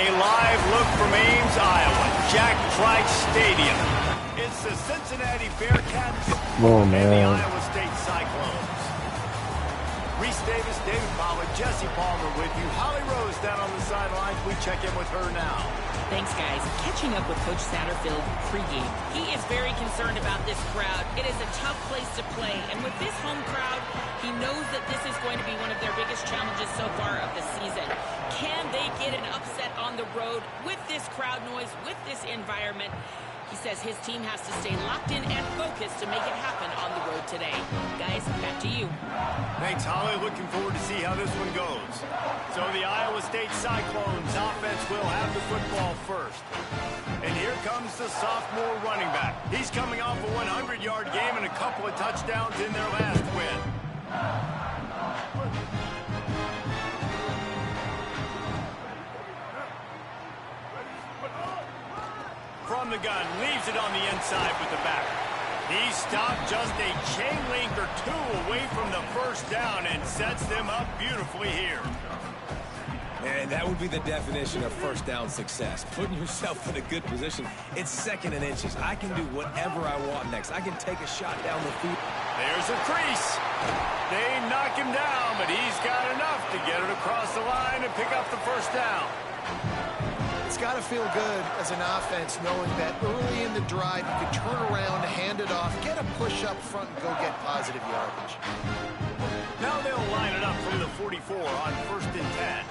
A live look from Ames, Iowa, Jack Trice Stadium. It's the Cincinnati Bearcats and the Iowa State Cyclones. Reese Davis, David Pollack, Jesse Palmer with you. Holly Rose down on the sidelines. We check in with her now. Thanks, guys. Catching up with Coach Satterfield pregame. He is very concerned about this crowd. It is a tough place to play, and with this home crowd, he knows that this is going to be one of their biggest challenges so far of the season. Can they get an upset on the road with this crowd noise, with this environment? He says his team has to stay locked in and focused to make it happen on the road today. Guys, back to you. Thanks, Holly. Looking forward to see how this one goes. So the Iowa State Cyclones offense will have the football first. And here comes the sophomore running back. He's coming off a 100-yard game and a couple of touchdowns in their last win. From the gun, leaves it on the inside with the back. He stopped just a chain link or two away from the first down and sets them up beautifully here. And that would be the definition of first down success. Putting yourself in a good position. It's second and inches. I can do whatever I want next. I can take a shot down the field. There's a crease. They knock him down, but he's got enough to get it across the line and pick up the first down. It's got to feel good as an offense knowing that early in the drive you can turn around, hand it off, get a push up front, and go get positive yardage. Now they'll line it up from the 44 on 1st and 10.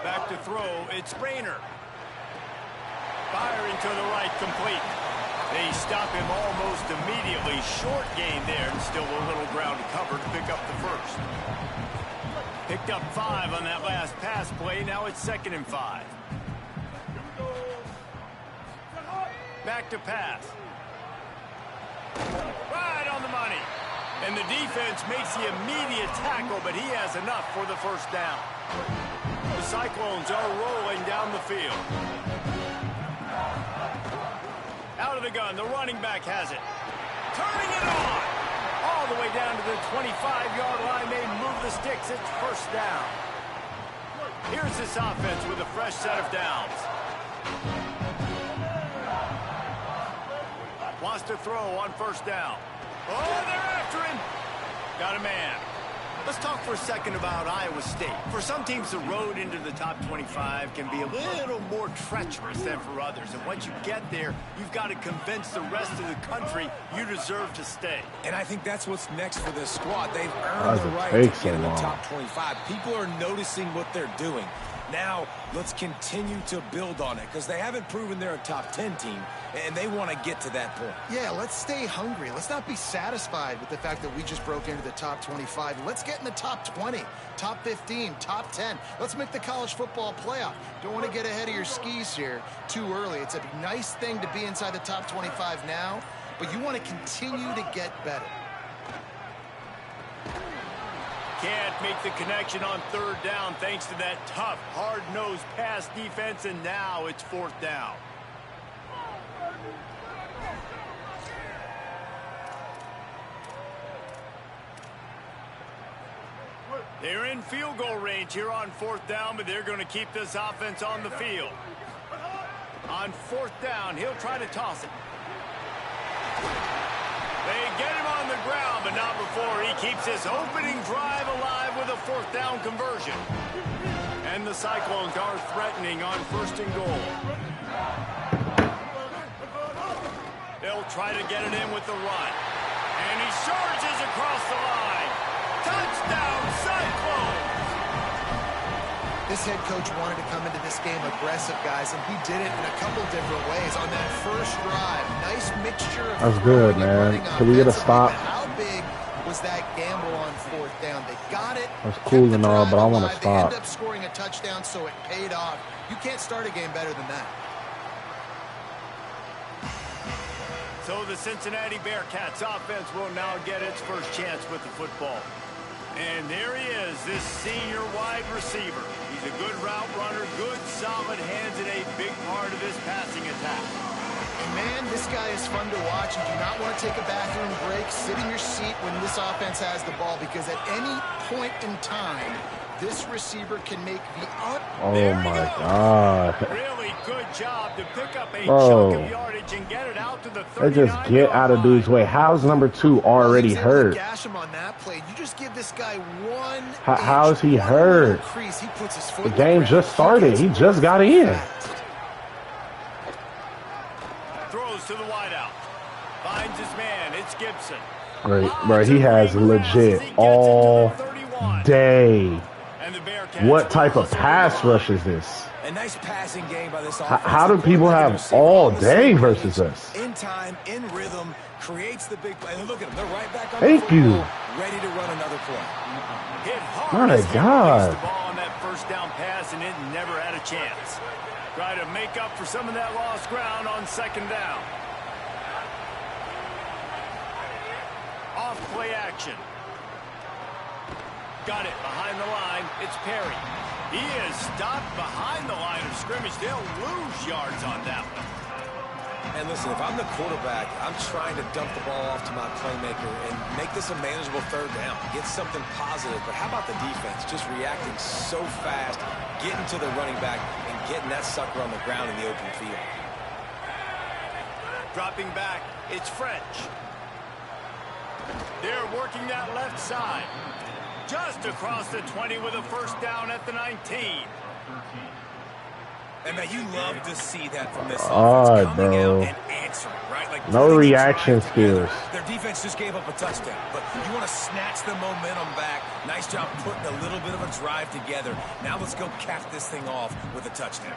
Back to throw, it's Rayner. Firing to the right, complete. They stop him almost immediately. Short gain there, and still a little ground to cover to pick up the first. Picked up 5 on that last pass play. Now it's 2nd and 5. Back to pass. Right on the money. And the defense makes the immediate tackle, but he has enough for the first down. The Cyclones are rolling down the field. Out of the gun, the running back has it. Turning it on. All the way down to the 25-yard line. They move the sticks. It's first down. Here's this offense with a fresh set of downs. Wants to throw on first down. Oh, they're after him. Got a man. Let's talk for a second about Iowa State. For some teams, the road into the top 25 can be a little more treacherous than for others. And once you get there, you've got to convince the rest of the country you deserve to stay. And I think that's what's next for this squad. They've earned the right to get in the top 25. People are noticing what they're doing. Now, let's continue to build on it because they haven't proven they're a top 10 team, and they want to get to that point. Yeah, let's stay hungry. Let's not be satisfied with the fact that we just broke into the top 25. Let's get in the top 20, top 15, top 10. Let's make the college football playoff. Don't want to get ahead of your skis here too early. It's a nice thing to be inside the top 25 now, but you want to continue to get better. Can't make the connection on 3rd down thanks to that tough, hard-nosed pass defense, and now it's 4th down. They're in field goal range here on 4th down, but they're going to keep this offense on the field. On 4th down, he'll try to toss it. They get him on the ground, but not before he keeps his opening drive alive with a 4th down conversion. And the Cyclones are threatening on 1st and goal. They'll try to get it in with the run. And he charges across the line. Touchdown, Cyclones! This head coach wanted to come into this game aggressive, guys, and he did it in a couple different ways. On that first drive, nice mixture of that's good, man. Can we get a stop? How big was that gamble on 4th down? They got it. That's cool and all, but I want to stop. They end up scoring a touchdown, so it paid off. You can't start a game better than that. So the Cincinnati Bearcats offense will now get its first chance with the football. And there he is, this senior wide receiver. He's a good route runner, good solid hands, and a big part of this passing attack. And man, this guy is fun to watch. You do not want to take a bathroom break. Sit in your seat when this offense has the ball, because at any point in time, this receiver can make the Oh my God. Really good job to pick up a chunk of yardage and get it out to the 39. They just get out of dude's way. How's number 2 already hurt? Gash him on that play. You just give this guy one. How is he hurt? He puts his foot the game just started. He just got in. Throws to the wideout. Finds his man. It's Gibson. Great, bro. He has legit all day. What type of pass rush is this? A nice passing game by this offense. How do people have all day versus us? In time, in rhythm, creates the big play. And look at them. They're right back on Thank the you. ready to run another play. Hit hard. My God. The ball on that first down pass, and it never had a chance. Try to make up for some of that lost ground on second down. Off play action. Got it behind the line. It's Perry. He is stopped behind the line of scrimmage. They'll lose yards on that one. And listen, if I'm the quarterback, I'm trying to dump the ball off to my playmaker and make this a manageable third down. Get something positive. But how about the defense? Just reacting so fast, getting to the running back, and getting that sucker on the ground in the open field. Dropping back, it's French. They're working that left side. Just across the 20 with a first down at the 19. And man, you love to see that from this offense coming out and answering, right? Like no reaction skills. Their defense just gave up a touchdown, but you want to snatch the momentum back. Nice job putting a little bit of a drive together. Now let's go cap this thing off with a touchdown.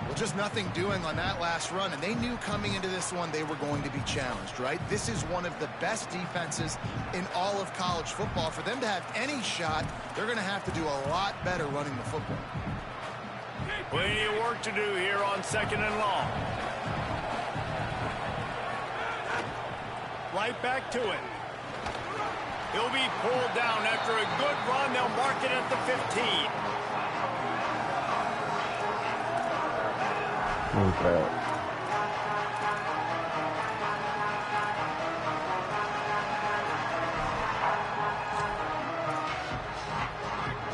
Well, just nothing doing on that last run, and they knew coming into this one they were going to be challenged, right? This is one of the best defenses in all of college football. For them to have any shot, they're going to have to do a lot better running the football. Plenty of work to do here on second and long. Right back to it. He'll be pulled down after a good run. They'll mark it at the 15. Okay.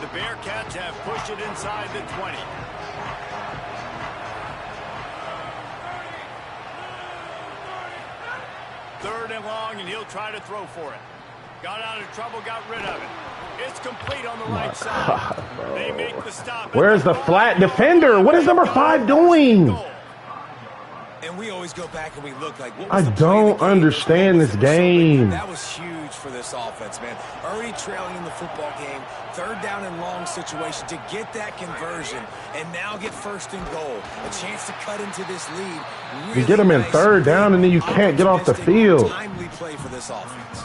The Bearcats have pushed it inside the 20. Third and long, and he'll try to throw for it. Got out of trouble, got rid of it. It's complete on the right side. They make the stop. Where's the flat defender? What is number 5 doing? And we always go back and we look like, what I was the don't understand this game. That was huge for this offense, man. Already trailing in the football game, third down and long situation to get that conversion and now get first and goal. A chance to cut into this lead. Really you get them in third down and then you can't get off the field. Timely play for this offense.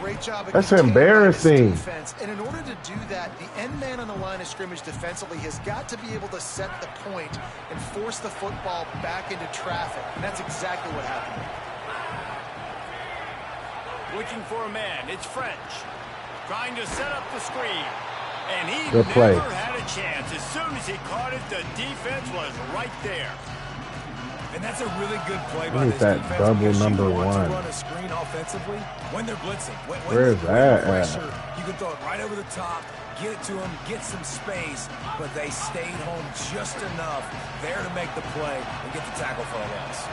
Great job. That's embarrassing. Defense. And in order to do that, the end man on the line of scrimmage defensively has got to be able to set the point and force the football back into traffic. And that's exactly what happened. Looking for a man. It's French. Trying to set up the screen. And he Good play. never had a chance. As soon as he caught it, the defense was right there. And that's a really good play by this that defense. double number you want 1. to run a screen offensively when they're blitzing. Where's that at? Pressure, you can throw it right over the top, get it to them, get some space, but they stayed home just enough there to make the play and get the tackle for a loss.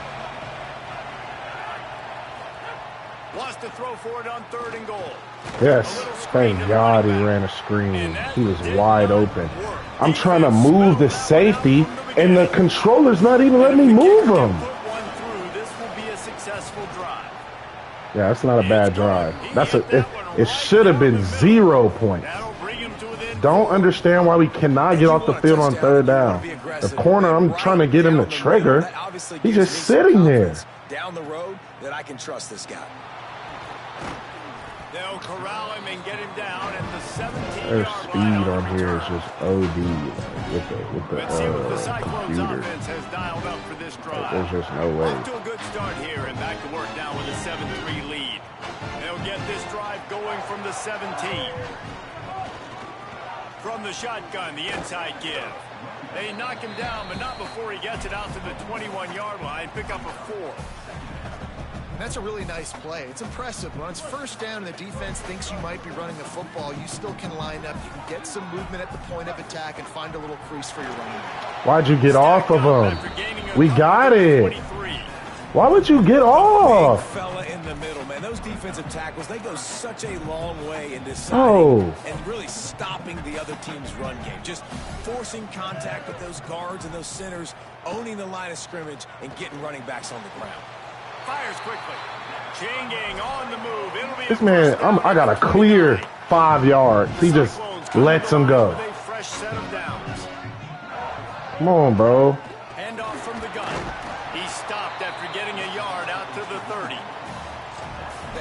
Wants to throw for it on third and goal. Yes, thank God he ran a screen. He was wide open. I'm trying to move the safety, and the controller's not even letting me move him. This will be a successful drive. Yeah, that's not a bad drive. It should have been 0 points. Don't understand why we cannot get off the field on third down. The corner, I'm trying to get him to trigger. He's just sitting there. Down the road that I can trust this guy. They'll corral him and get him down at the 17-yard Their line. speed on here is just OD with the Let's see what the Cyclones computer. offense has dialed up for this drive. There's just no way. Off to a good start here and back to work now with a 7-3 lead. They'll get this drive going from the 17. From the shotgun, the inside give. They knock him down, but not before he gets it out to the 21-yard line. Pick up a 4. That's a really nice play. It's impressive. When it's first down and the defense thinks you might be running the football, you still can line up. You can get some movement at the point of attack and find a little crease for your running back. Why'd you get off of him? We got it. Why would you get off? Big fella in the middle, man. Those defensive tackles, they go such a long way in deciding and really stopping the other team's run game. Just forcing contact with those guards and those centers, owning the line of scrimmage, and getting running backs on the ground. Fires quickly. Chain gang on the move. It'll be this man, I got a clear 5 yards. He just lets him go. A fresh set of downs. Come on, bro. Hand off from the gun. He stopped after getting a yard out to the 30.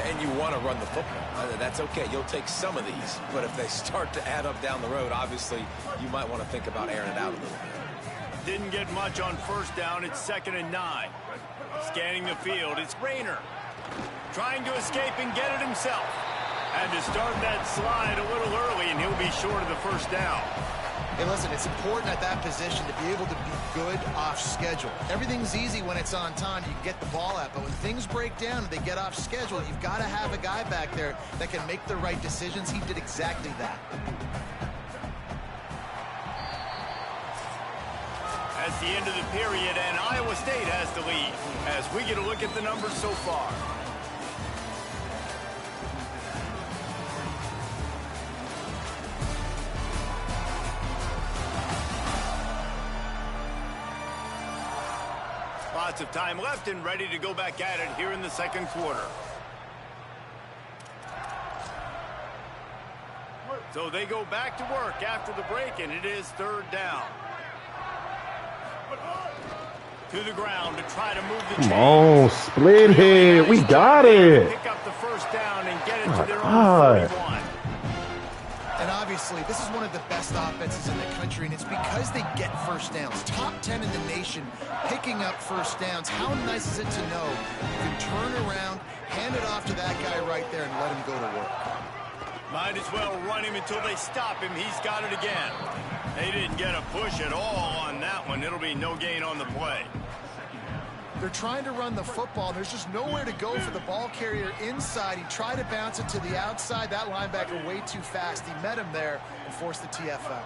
And you want to run the football. That's okay. You'll take some of these. But if they start to add up down the road, obviously, you might want to think about airing it out a little bit. Didn't get much on first down. It's 2nd and 9. Scanning the field, it's Rayner. Trying to escape and get it himself. And to start that slide a little early, and he'll be short of the first down. Hey, listen, it's important at that position to be able to be good off schedule. Everything's easy when it's on time. You can get the ball out. But when things break down and they get off schedule, you've got to have a guy back there that can make the right decisions. He did exactly that. That's the end of the period, and Iowa State has the lead as we get a look at the numbers so far. Lots of time left and ready to go back at it here in the second quarter. So they go back to work after the break, and it is 3rd down. To the ground to try to move the chains. Come on, split head. We got it. Pick up the first down and get it to their own 41. And obviously, this is one of the best offenses in the country, and it's because they get first downs. Top 10 in the nation picking up first downs. How nice is it to know you can turn around, hand it off to that guy right there, and let him go to work. Might as well run him until they stop him. He's got it again. They didn't get a push at all on that one. It'll be no gain on the play. They're trying to run the football. There's just nowhere to go for the ball carrier inside. He tried to bounce it to the outside. That linebacker way too fast. He met him there and forced the TFL.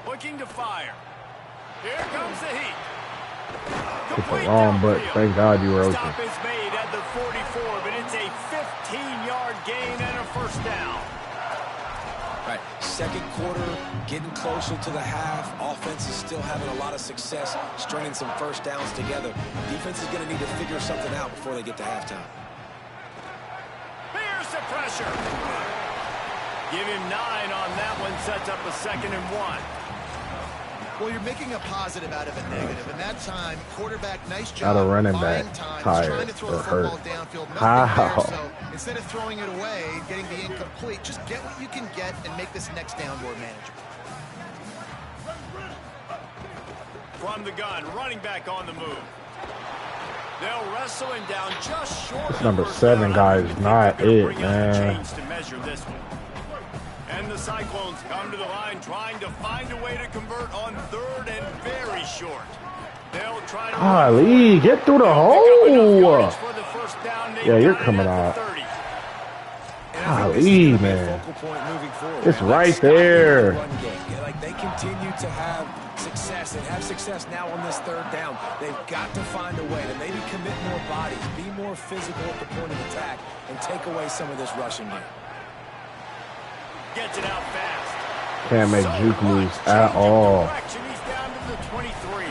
Looking to fire. Here comes the heat. It's a long, but thank God you were open. Stop is made at the 44, but it's a 15-yard gain and a first down. Right, second quarter, getting closer to the half. Offense is still having a lot of success stringing some first downs together. Defense is going to need to figure something out before they get to halftime. Here's the pressure. Give him 9 on that one. Sets up a 2nd and 1. Well, you're making a positive out of a negative, and that time, quarterback, nice job. Not a running back, tired trying to throw or the football hurt. downfield. How? There, so instead of throwing it away, getting the incomplete, just get what you can get and make this next down more manageable. From the gun, running back on the move. They'll wrestle him down just short. This number 7 guy is not it, man. To measure this one. And the Cyclones come to the line trying to find a way to convert on 3rd and very short. They'll try to Golly, get through the hole. Yeah, you're coming out. Golly, man. It's right there. Like they continue to have success and have success now on this 3rd down. They've got to find a way to maybe commit more bodies, be more physical at the point of attack, and take away some of this rushing game. Gets it out fast. Can't make juke moves at all. He's down to the 23.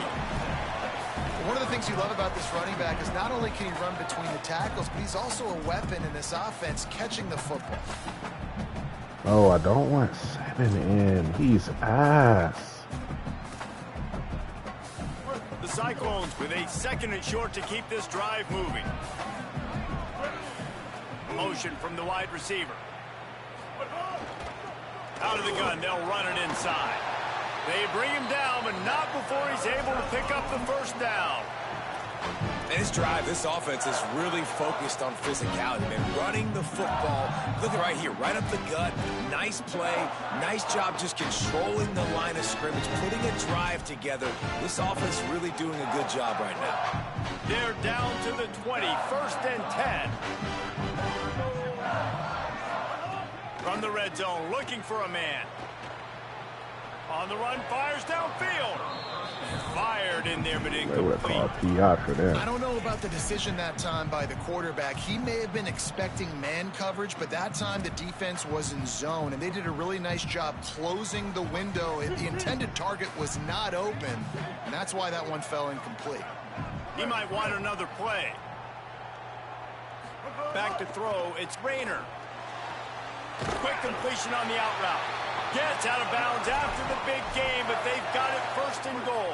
One of the things you love about this running back is not only can he run between the tackles, but he's also a weapon in this offense, catching the football. Oh, I don't want 7 in. He's ass. The Cyclones with a 2nd and short to keep this drive moving. Motion from the wide receiver. Out of the gun, they'll run it inside. They bring him down, but not before he's able to pick up the first down. And this drive, this offense is really focused on physicality, man. Running the football. Look at right here, right up the gut. Nice play. Nice job just controlling the line of scrimmage, putting a drive together. This offense really doing a good job right now. They're down to the 20, 1st and 10. From the red zone, looking for a man. On the run, fires downfield. Fired in there, but incomplete. I don't know about the decision that time by the quarterback. He may have been expecting man coverage, but that time the defense was in zone, and they did a really nice job closing the window. The intended target was not open, and that's why that one fell incomplete. He might want another play. Back to throw, it's Rayner. Quick completion on the out route. Gets out of bounds after the big game, but they've got it 1st and goal.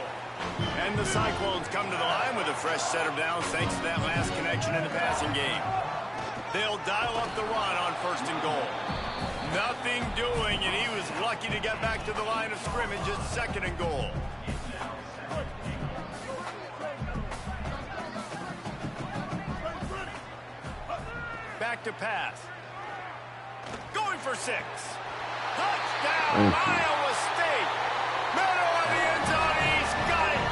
And the Cyclones come to the line with a fresh set of downs thanks to that last connection in the passing game. They'll dial up the run on 1st and goal. Nothing doing, and he was lucky to get back to the line of scrimmage at 2nd and goal. Back to pass. Going for 6. Touchdown, Iowa State. Middle of the end zone, he's got it.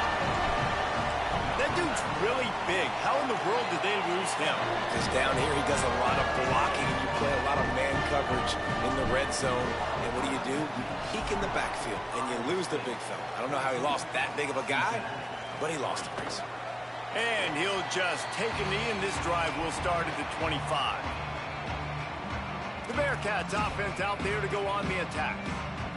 That dude's really big. How in the world did they lose him? Because down here he does a lot of blocking, and you play a lot of man coverage in the red zone. And what do? You peek in the backfield, and you lose the big fella. I don't know how he lost that big of a guy, but he lost the race. And he'll just take a knee, and this drive will start at the 25. The Bearcats offense out there to go on the attack.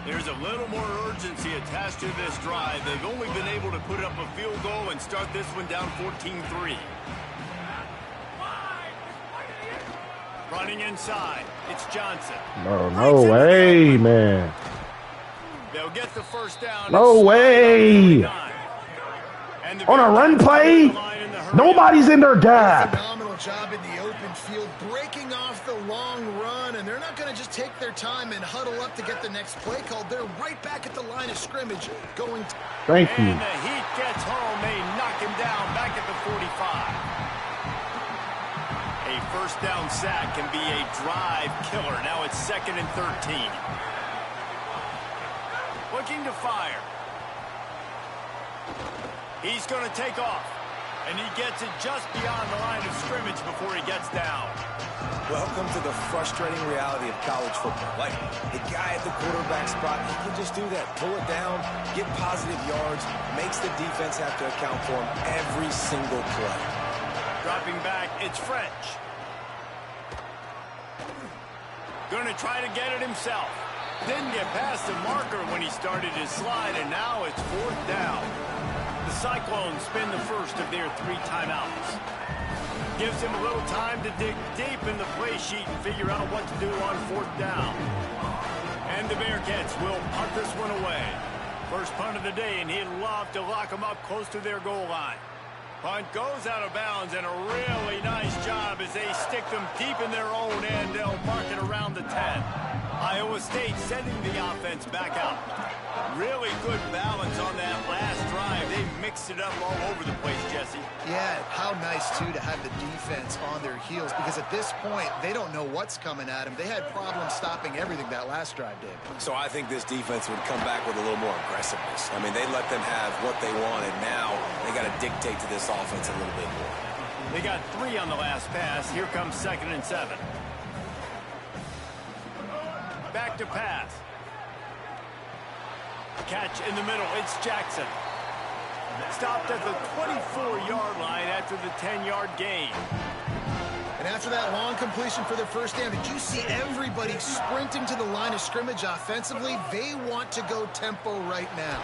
There's a little more urgency attached to this drive. They've only been able to put up a field goal and start this one down 14-3. Running inside, it's Johnson. No way, man. They'll get the 1st down. No way. On a run play, nobody's in their gap. Phenomenal job in the open field, breaking off the long run, and they're not going to just take their time and huddle up to get the next play called. They're right back at the line of scrimmage going. Thank you. And the heat gets home. They knock him down back at the 45. A 1st down sack can be a drive killer. Now it's 2nd and 13. Looking to fire. He's going to take off, and he gets it just beyond the line of scrimmage before he gets down. Welcome to the frustrating reality of college football. Like, the guy at the quarterback spot, he can just do that. Pull it down, get positive yards, makes the defense have to account for him every single play. Dropping back, it's French. Going to try to get it himself. Didn't get past the marker when he started his slide, and now it's 4th down. The Cyclones spend the first of their 3 timeouts. Gives him a little time to dig deep in the play sheet and figure out what to do on 4th down. And the Bearcats will punt this one away. First punt of the day, and he'd love to lock them up close to their goal line. Punt goes out of bounds, and a really nice job as they stick them deep in their own end. They'll mark it around the 10. Iowa State sending the offense back out. Really good balance on that last drive. They mixed it up all over the place, Jesse. Yeah, how nice, too, to have the defense on their heels, because at this point, they don't know what's coming at them. They had problems stopping everything that last drive did. So I think this defense would come back with a little more aggressiveness. I mean, they let them have what they wanted. Now they got to dictate to this offense a little bit more. They got 3 on the last pass. Here comes 2nd and 7. Back to pass. Catch in the middle. It's Jackson. Stopped at the 24-yard line after the 10-yard gain. And after that long completion for their 1st down, did you see everybody sprinting to the line of scrimmage offensively? They want to go tempo right now.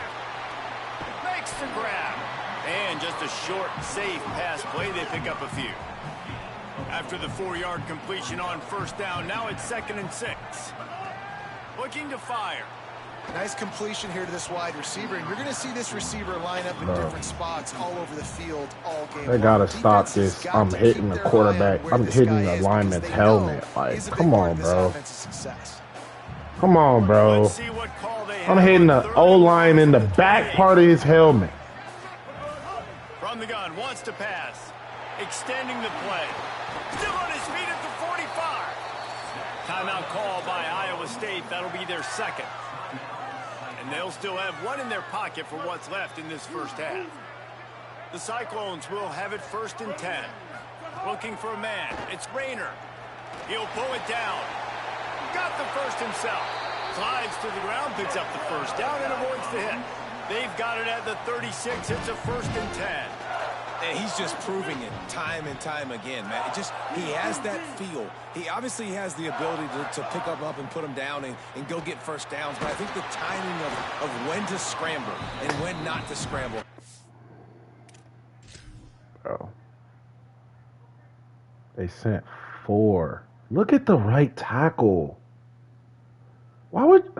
Makes the grab. And just a short, safe pass play. They pick up a few. After the 4-yard completion on 1st down, now it's 2nd and 6. Looking to fire. Nice completion here to this wide receiver, and you're going to see this receiver line up in different spots all over the field all game. They got to stop this. I'm hitting the quarterback. I'm hitting the lineman's helmet. Like, come on, bro. Come on, bro. I'm hitting the O-line in the back part of his helmet. On the gun, wants to pass. Extending the play. Still on his feet at the 45. Timeout call by Iowa State. That'll be their second. And they'll still have one in their pocket for what's left in this first half. The Cyclones will have it 1st and 10. Looking for a man. It's Rayner. He'll pull it down. Got the first himself. Slides to the ground, picks up the first down, and avoids the hit. They've got it at the 36. It's a 1st and 10. And he's just proving it time and time again, man. He has that feel. He obviously has the ability to pick up and put them down and go get first downs. But I think the timing of when to scramble and when not to scramble. Bro. They sent 4. Look at the right tackle. Why would...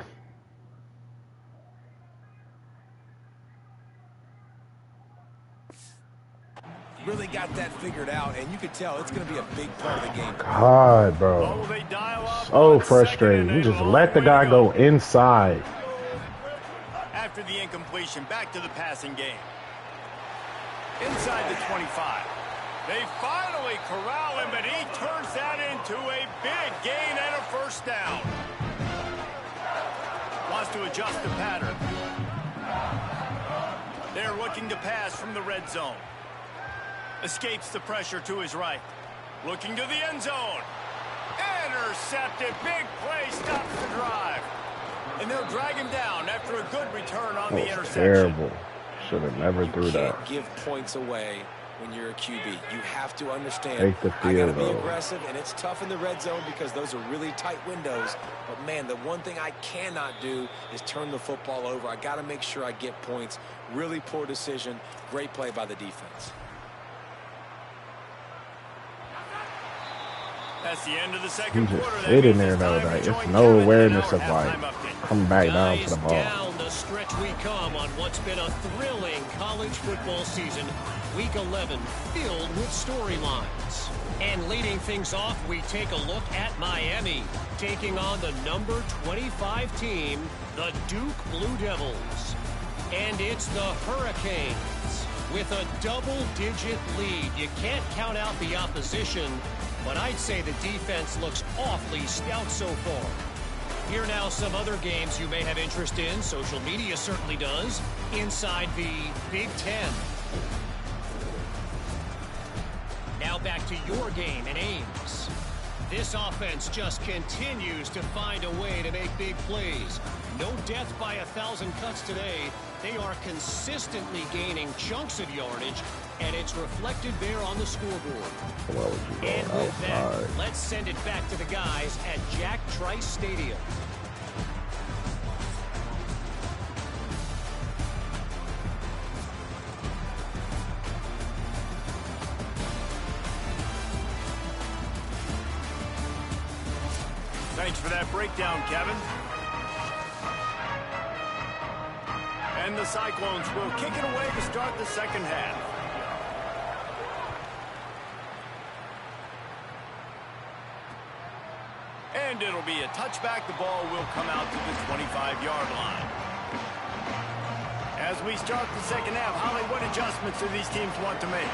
Really got that figured out, and you could tell it's going to be a big part of the game. God, bro. So frustrating. You just let the guy go inside. After the incompletion, back to the passing game. Inside the 25. They finally corral him, but he turns that into a big gain and a first down. Wants to adjust the pattern. They're looking to pass from the red zone. Escapes the pressure to his right. Looking to the end zone. Intercepted. Big play. Stops the drive. And they'll drag him down after a good return on the interception. Terrible. Should have never threw that. You can't give points away when you're a QB. You have to understand, Take the I got to be field, aggressive, and it's tough in the red zone because those are really tight windows. But, man, the one thing I cannot do is turn the football over. I got to make sure I get points. Really poor decision. Great play by the defense. That's the end of the second quarter. Just sitting there though, like it's no awareness of like coming back down to the ball. Down the stretch we come on what's been a thrilling college football season. Week 11 filled with storylines. And leading things off, we take a look at Miami taking on the number 25 team, the Duke Blue Devils. And it's the Hurricanes with a double-digit lead. You can't count out the opposition, but I'd say the defense looks awfully stout so far. Here now some other games you may have interest in. Social media certainly does. Inside the Big Ten. Now back to your game in Ames. This offense just continues to find a way to make big plays. No death by 1,000 cuts today. They are consistently gaining chunks of yardage, and it's reflected there on the scoreboard. And with that, let's send it back to the guys at Jack Trice Stadium. Thanks for that breakdown, Kevin. And the Cyclones will kick it away to start the second half. And it'll be a touchback. The ball will come out to the 25-yard line. As we start the second half, Holly, what adjustments do these teams want to make?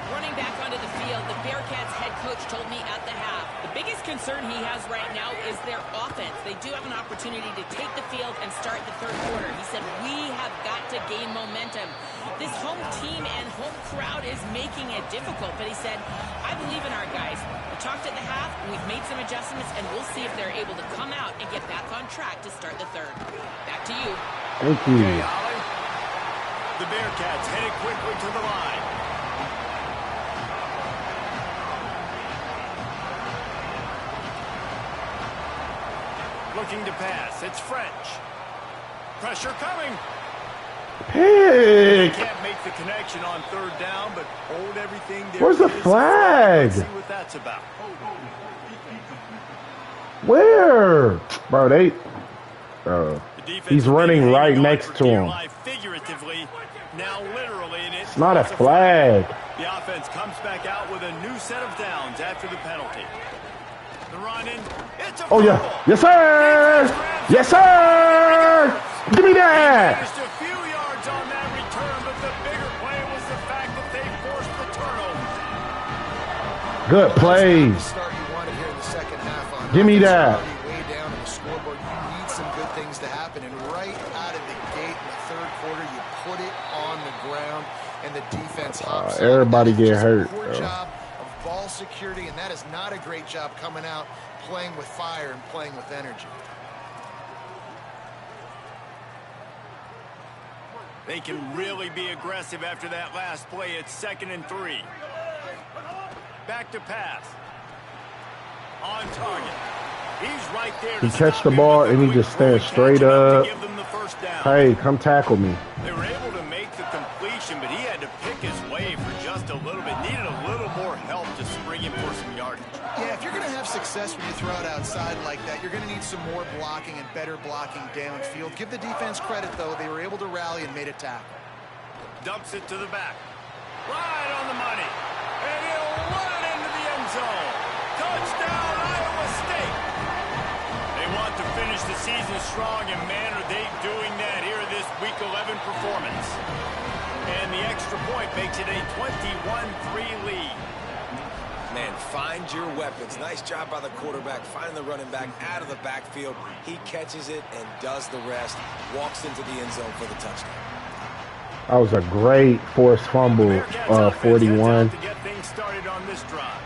Running back onto the field, the Bearcats head coach told me at the half, the biggest concern he has right now is their offense. They do have an opportunity to take the field and start the third quarter. He said, we have got to gain momentum. This home team and home crowd is making it difficult, but he said, I believe in our guys. We talked at the half, and we've made some adjustments, and we'll see if they're able to come out and get back on track to start the third. Back to you. Thank you. Okay, Holly. The Bearcats headed quickly to the line. Looking to pass. It's French. Pressure coming. Pick. Can't make the connection on third down, but hold everything there. Where's the flag? Let's see what that's about. Where? Bro, he's running right next to him. Figuratively, now literally, and it's not a flag. The offense comes back out with a new set of downs after the penalty. The run in. It's a oh yeah, yes sir, yes sir. Give me that. Just a few yards on that return, but the bigger play was the fact that they Good play. Give me that. Way down on the scoreboard. You need some good things to happen. And right out of the gate in the third quarter, you put it on the ground, and the defense hops. Everybody get hurt. Poor job of ball security, and that is not a great job coming out, playing with fire and playing with energy. They can really be aggressive after that last play. It's 2nd and 3. Back to pass. On target. He's right there. He catch the ball and he just stands straight up. Hey, come tackle me. They were able to make the completion, but he had to pick his way for just a little bit. Needed a little more help to spring him for some yardage. Yeah, if you're going to have success when you throw it outside like that, you're going to need some more blocking and better blocking downfield. Give the defense credit, though. They were able to rally and made a tackle. Dumps it to the back. Right on the money. And he'll run it into the end zone. Touchdown, Iowa State. They want to finish the season strong, and man, are they doing that here in this Week 11 performance. And the extra point makes it a 21-3 lead. Man, find your weapons. Nice job by the quarterback, finding the running back out of the backfield. He catches it and does the rest. Walks into the end zone for the touchdown. That was a great forced fumble, 41. To get things started on this drive.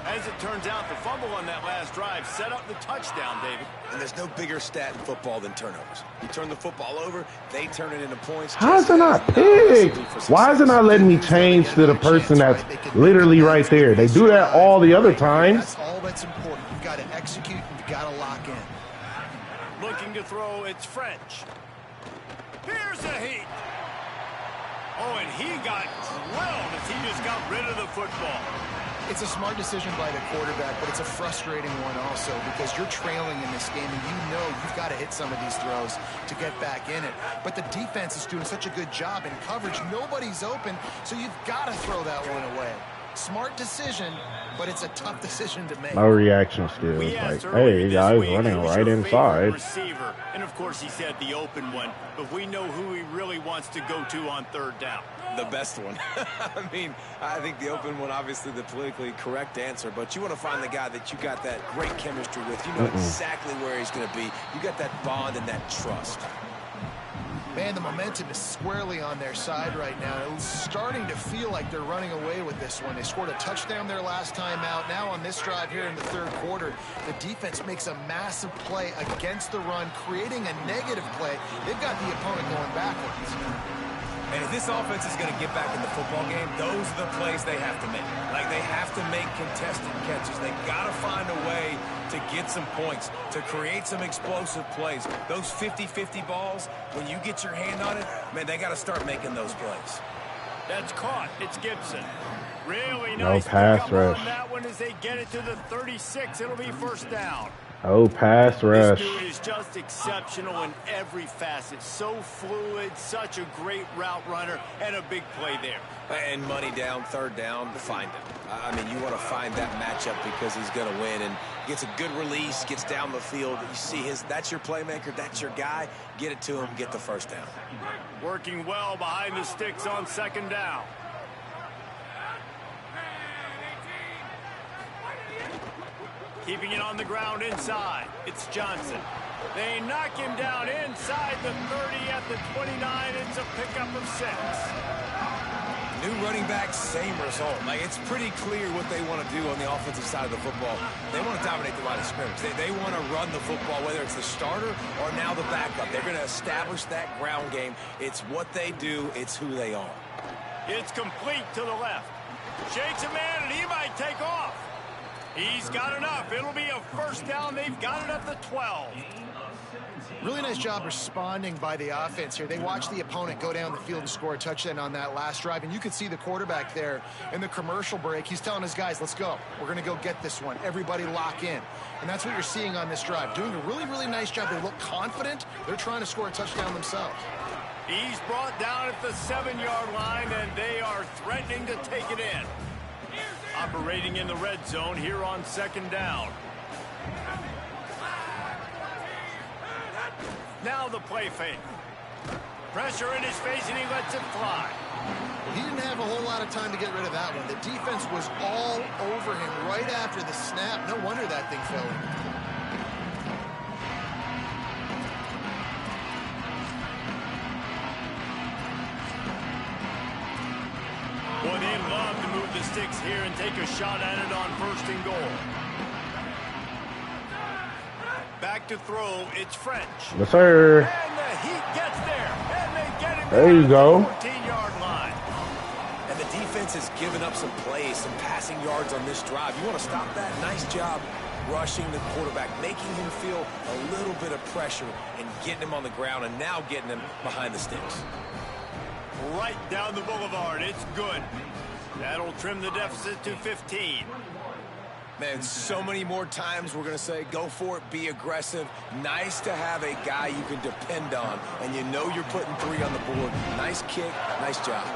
As it turns out, the fumble on that last drive set up the touchdown, David. And there's no bigger stat in football than turnovers. You turn the football over, they turn it into points. How is it not picked? Why is it not letting me change to the person that's literally right there? They do that all the other times. That's all that's important. You've got to execute and you've got to lock in. Looking to throw, it's French. Here's a heat. Oh, and he got drilled as he just got rid of the football. It's a smart decision by the quarterback, but it's a frustrating one also because you're trailing in this game and you know you've got to hit some of these throws to get back in it. But the defense is doing such a good job in coverage. Nobody's open, so you've got to throw that one away. Smart decision, but it's a tough decision to make. No reaction skills. Like, hey, guys running right inside. Receiver. And, of course, he said the open one, but we know who he really wants to go to on third down. The best one. I mean, I think the open one, obviously the politically correct answer, but you want to find the guy that you got that great chemistry with. You know exactly where he's going to be. You got that bond and that trust. Man, the momentum is squarely on their side right now. It's starting to feel like they're running away with this one. They scored a touchdown their last time out. Now on this drive here in the third quarter, the defense makes a massive play against the run, creating a negative play. They've got the opponent going backwards. And if this offense is going to get back in the football game, those are the plays they have to make. Like, they have to make contested catches. They got to find a way to get some points, to create some explosive plays. Those 50-50 balls, when you get your hand on it, man, they got to start making those plays. That's caught. It's Gibson. Really no nice pass rush. On that one as they get it to the 36. It'll be first down. Oh, pass rush. This dude is just exceptional in every facet. So fluid, such a great route runner, and a big play there. And money down, third down, find him. I mean, you want to find that matchup because he's going to win. And gets a good release, gets down the field. You see that's your playmaker, that's your guy. Get it to him, get the first down. Working well behind the sticks on second down. Keeping it on the ground inside. It's Johnson. They knock him down inside the 30 at the 29. It's a pickup of 6. New running back, same result. Like, it's pretty clear what they want to do on the offensive side of the football. They want to dominate the line of scrimmage. They want to run the football, whether it's the starter or now the backup. They're going to establish that ground game. It's what they do. It's who they are. It's complete to the left. Shakes a man, and he might take off. He's got enough. It'll be a first down. They've got it at the 12. Really nice job responding by the offense here. They watched the opponent go down the field and score a touchdown on that last drive. And you could see the quarterback there in the commercial break. He's telling his guys, let's go. We're going to go get this one. Everybody lock in. And that's what you're seeing on this drive. Doing a really, really nice job. They look confident. They're trying to score a touchdown themselves. He's brought down at the 7-yard line, and they are threatening to take it in. Operating in the red zone here on second down. Now the play fake. Pressure in his face, and he lets it fly. He didn't have a whole lot of time to get rid of that one. The defense was all over him right after the snap. No wonder that thing fell in. Boy, they love to move the sticks here and take a shot at it on 1st and goal. Back to throw, it's French. Yes, sir. And the Heat gets there. And they get him there you go. 14-yard line. And the defense has given up some plays, some passing yards on this drive. You want to stop that? Nice job rushing the quarterback, making him feel a little bit of pressure and getting him on the ground and now getting him behind the sticks. Right down the boulevard. It's good. That'll trim the deficit to 15. Man, so many more times we're going to say, go for it, be aggressive. Nice to have a guy you can depend on, and you know you're putting 3 on the board. Nice kick, nice job.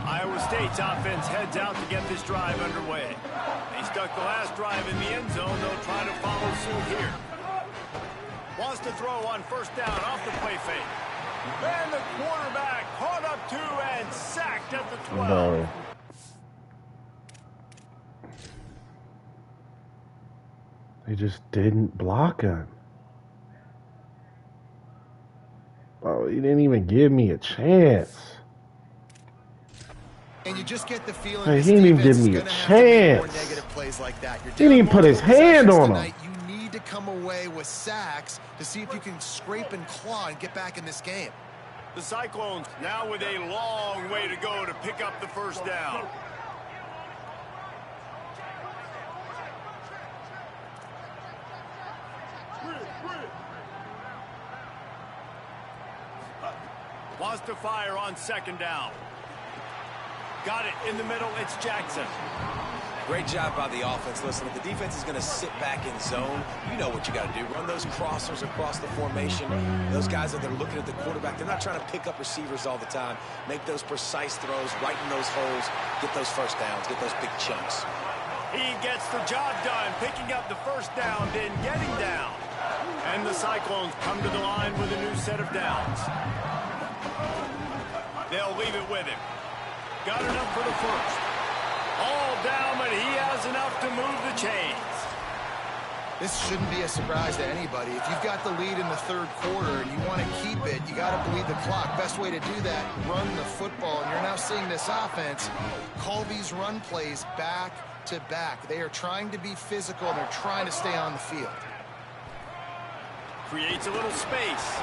Iowa State's offense heads out to get this drive underway. They stuck the last drive in the end zone. They'll try to follow suit here. Wants to throw on 1st down off the play fake. And the quarterback caught up 2 and sacked at the 12. No. They just didn't block him. Oh, he didn't even give me a chance. And you just get the feeling hey, he didn't even give me a chance. Like that. He didn't even put his hand on him. You need to come away with sacks to see if you can scrape and claw and get back in this game. The Cyclones now with a long way to go to pick up the 1st down. Wants to fire on 2nd down. Got it in the middle. It's Jackson. Great job by the offense. Listen, if the defense is going to sit back in zone, you know what you got to do. Run those crossers across the formation. Those guys that are looking at the quarterback, they're not trying to pick up receivers all the time. Make those precise throws, right in those holes, get those 1st downs, get those big chunks. He gets the job done, picking up the 1st down, then getting down. And the Cyclones come to the line with a new set of downs. They'll leave it with him. Got enough for the 1st. All down, but he has enough to move the chains. This shouldn't be a surprise to anybody. If you've got the lead in the 3rd quarter and you want to keep it, you got to bleed the clock. Best way to do that, run the football. And you're now seeing this offense call these run plays back to back. They are trying to be physical, and they're trying to stay on the field. Creates a little space.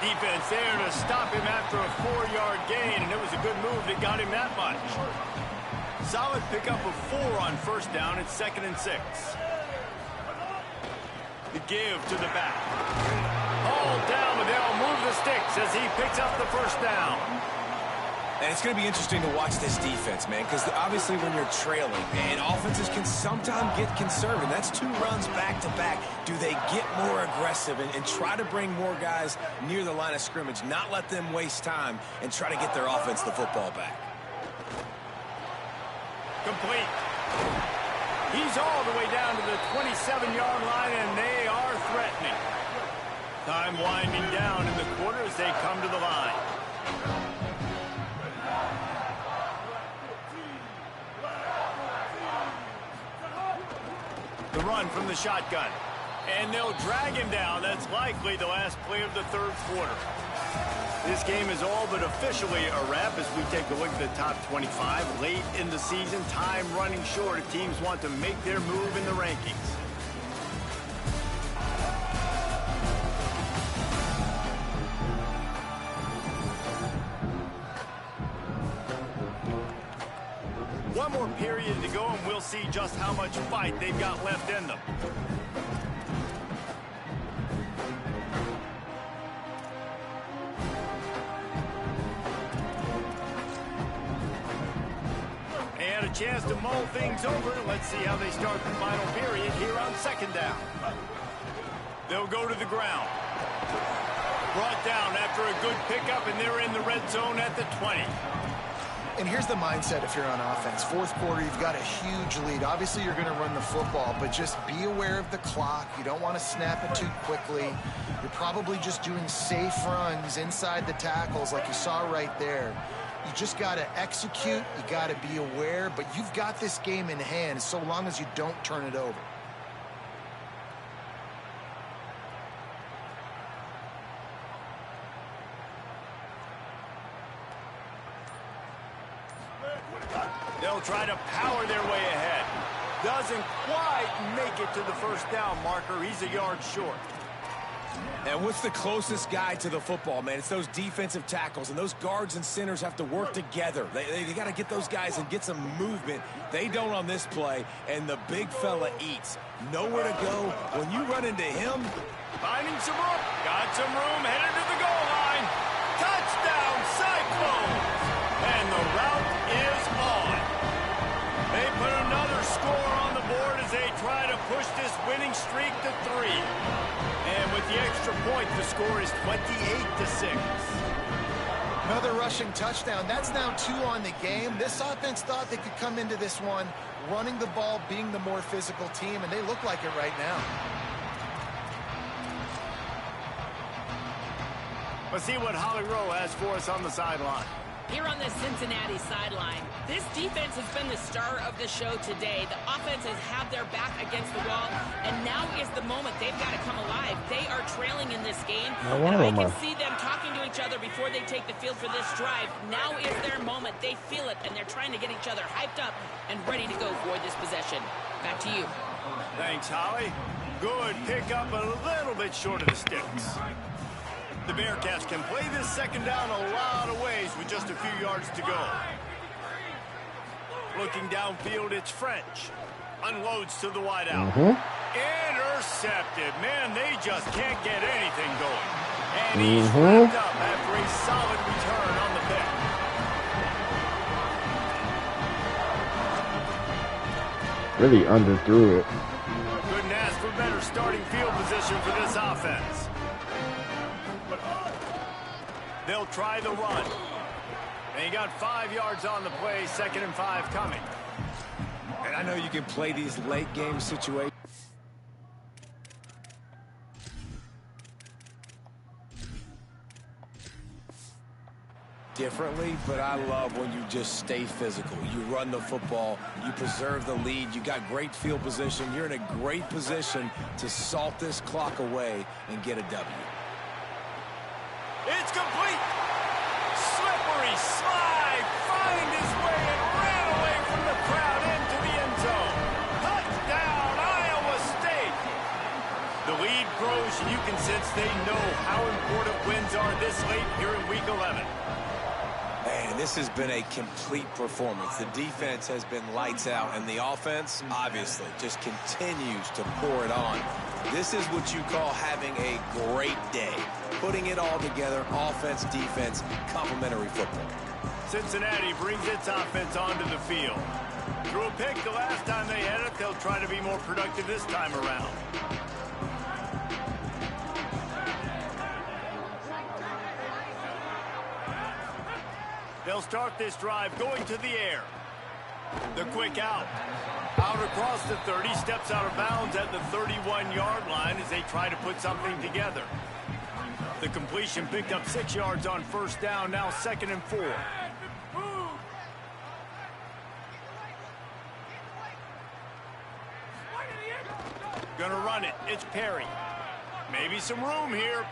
Defense there to stop him after a 4-yard gain, and it was a good move that got him that much. Solid pickup of 4 on 1st down. It's 2nd and 6. The give to the back. All down, but they'll move the sticks as he picks up the 1st down. And it's going to be interesting to watch this defense, man, because obviously when you're trailing, and offenses can sometimes get conservative. That's 2 runs back-to-back. Do they get more aggressive and try to bring more guys near the line of scrimmage, not let them waste time, and try to get their offense the football back? Complete. He's all the way down to the 27-yard line, and they are threatening. Time winding down in the quarter as they come to the line. The run from the shotgun. And they'll drag him down. That's likely the last play of the 3rd quarter. This game is all but officially a wrap as we take a look at the top 25. Late in the season, time running short if teams want to make their move in the rankings. One more period to go, and we'll see just how much fight they've got left in them. And a chance to mull things over. Let's see how they start the final period here on 2nd down. They'll go to the ground. Brought down after a good pickup, and they're in the red zone at the 20. And here's the mindset if you're on offense. 4th quarter, you've got a huge lead. Obviously, you're going to run the football, but just be aware of the clock. You don't want to snap it too quickly. You're probably just doing safe runs inside the tackles like you saw right there. You just got to execute. You got to be aware. But you've got this game in hand so long as you don't turn it over. They'll try to power their way ahead. Doesn't quite make it to the first down marker. He's a yard short. And what's the closest guy to the football, man? It's those defensive tackles, and those guards and centers have to work together. They got to get those guys and get some movement. They don't on this play, and the big fella eats. Nowhere to go. When you run into him, finding some room. Got some room, headed to the goal line. Touchdown, Cyclones! And the route is on. They put another score on the board as they try to push this winning streak to 3. And with the extra point, the score is 28-6. Another rushing touchdown. That's now 2 on the game. This offense thought they could come into this one running the ball, being the more physical team, and they look like it right now. Let's see what Holly Rowe has for us on the sideline. Here on the Cincinnati sideline, this defense has been the star of the show today. The offense has had their back against the wall, and now is the moment they've got to come alive. They are trailing in this game, and I can see them talking to each other before they take the field for this drive. Now is their moment. They feel it, and they're trying to get each other hyped up and ready to go for this possession. Back to you. Thanks, Holly. Good pickup, a little bit short of the sticks. The Bearcats can play this second down a lot of ways with just a few yards to go. Looking downfield, it's French. Unloads to the wideout. Intercepted. Man, they just can't get anything going. And he's wrapped up after a solid return on the pick. Really underthrew it. Couldn't ask for better starting field position for this offense. They'll try the run. And he got 5 yards on the play, 2nd and 5 coming. and I know you can play these late game situations differently, but I love when you just stay physical. You run the football, you preserve the lead, you got great field position, you're in a great position to salt this clock away and get a W. It's complete. Slippery slide, find his way and ran away from the crowd into the end zone. Touchdown, Iowa State. The lead grows, and you can sense they know how important wins are this late here in Week 11. Man, this has been a complete performance. The defense has been lights out, and the offense, obviously, just continues to pour it on. This is what you call having a great day. Putting it all together, offense, defense, complementary football. Cincinnati brings its offense onto the field. Threw a pick the last time they had it. They'll try to be more productive this time around. They'll start this drive going to the air. The quick out. Out across the 30, steps out of bounds at the 31-yard line as they try to put something together. The completion picked up 6 yards on first down, now 2nd and 4. Gonna run it. It's Perry. Maybe some room here.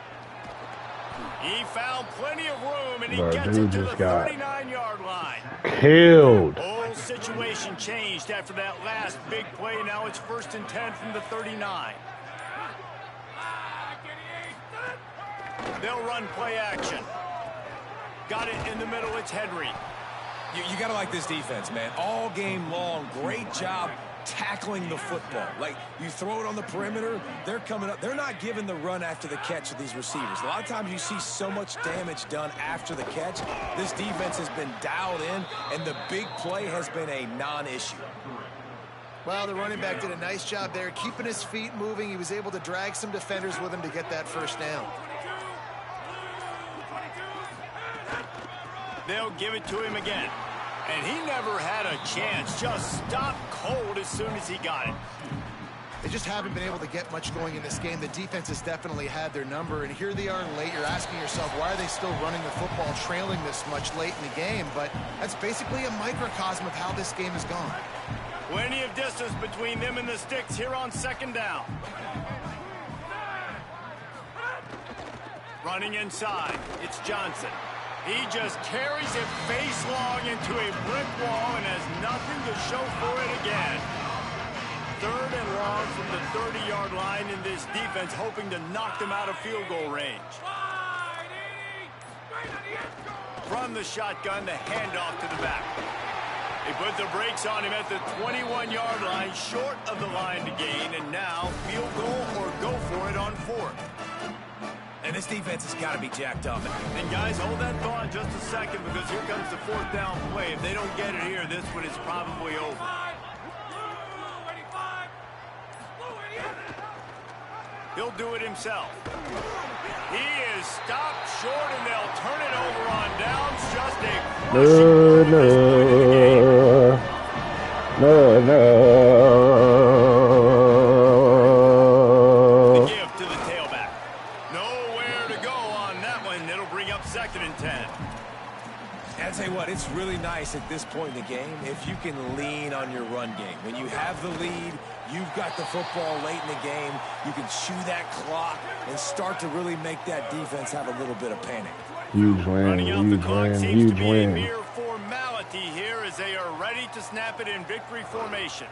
He found plenty of room, and he gets it to the 39-yard line. Killed. Whole situation changed after that last big play. Now it's 1st and 10 from the 39. They'll run play action. Got it in the middle. It's Henry. You got to like this defense, man. All game long, great job tackling the football. Like, you throw it on the perimeter, they're coming up. They're not giving the run after the catch of these receivers. A lot of times you see so much damage done after the catch. This defense has been dialed in, and the big play has been a non-issue. Well, the running back did a nice job there, keeping his feet moving. He was able to drag some defenders with him to get that first down. They'll give it to him again. And he never had a chance. Just stopped cold as soon as he got it. They just haven't been able to get much going in this game. The defense has definitely had their number, and here they are late. You're asking yourself, why are they still running the football, trailing this much late in the game? But that's basically a microcosm of how this game has gone. Plenty of distance between them and the sticks here on second down. Running inside, it's Johnson. He just carries it face long into a brick wall and has nothing to show for it again. 3rd and long from the 30-yard line in this defense, hoping to knock them out of field goal range. From the shotgun, the handoff to the back. They put the brakes on him at the 21-yard line, short of the line to gain, and now field goal or go for it on 4th. And this defense has got to be jacked up. And guys, hold that thought just a second, because here comes the 4th down play. If they don't get it here, this one is probably over. He'll do it himself. He is stopped short, and they'll turn it over on downs. Just a No. The give to the tailback. Nowhere to go on that one. It'll bring up 2nd and 10. I'll tell you what, it's really nice at this point in the game if you can lean on your run game. When you have the lead, you've got the football late in the game, you can chew that clock and start to really make that defense have a little bit of panic. Huge win, huge win. Mere formality here as they are ready to snap it in victory formation.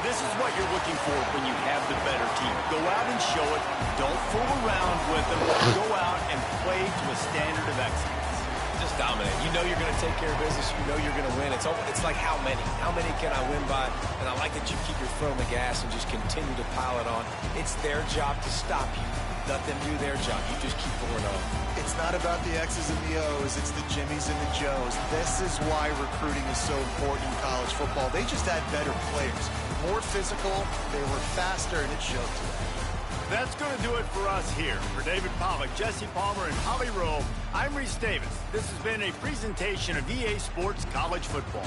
This is what you're looking for when you have the better team. Go out and show it. Don't fool around with them. Go out and play to a standard of excellence. Just dominate. You know you're going to take care of business. You know you're going to win. It's like how many? How many can I win by? And I like that you keep your foot on the gas and just continue to pile it on. It's their job to stop you. Let them do their job. You just keep going on. It's not about the X's and the O's. It's the Jimmies and the Joes. This is why recruiting is so important in college football. They just had better players. More physical, they were faster, and it showed today. That's going to do it for us here. For David Pollack, Jesse Palmer, and Holly Rowe, I'm Reese Davis. This has been a presentation of EA Sports College Football.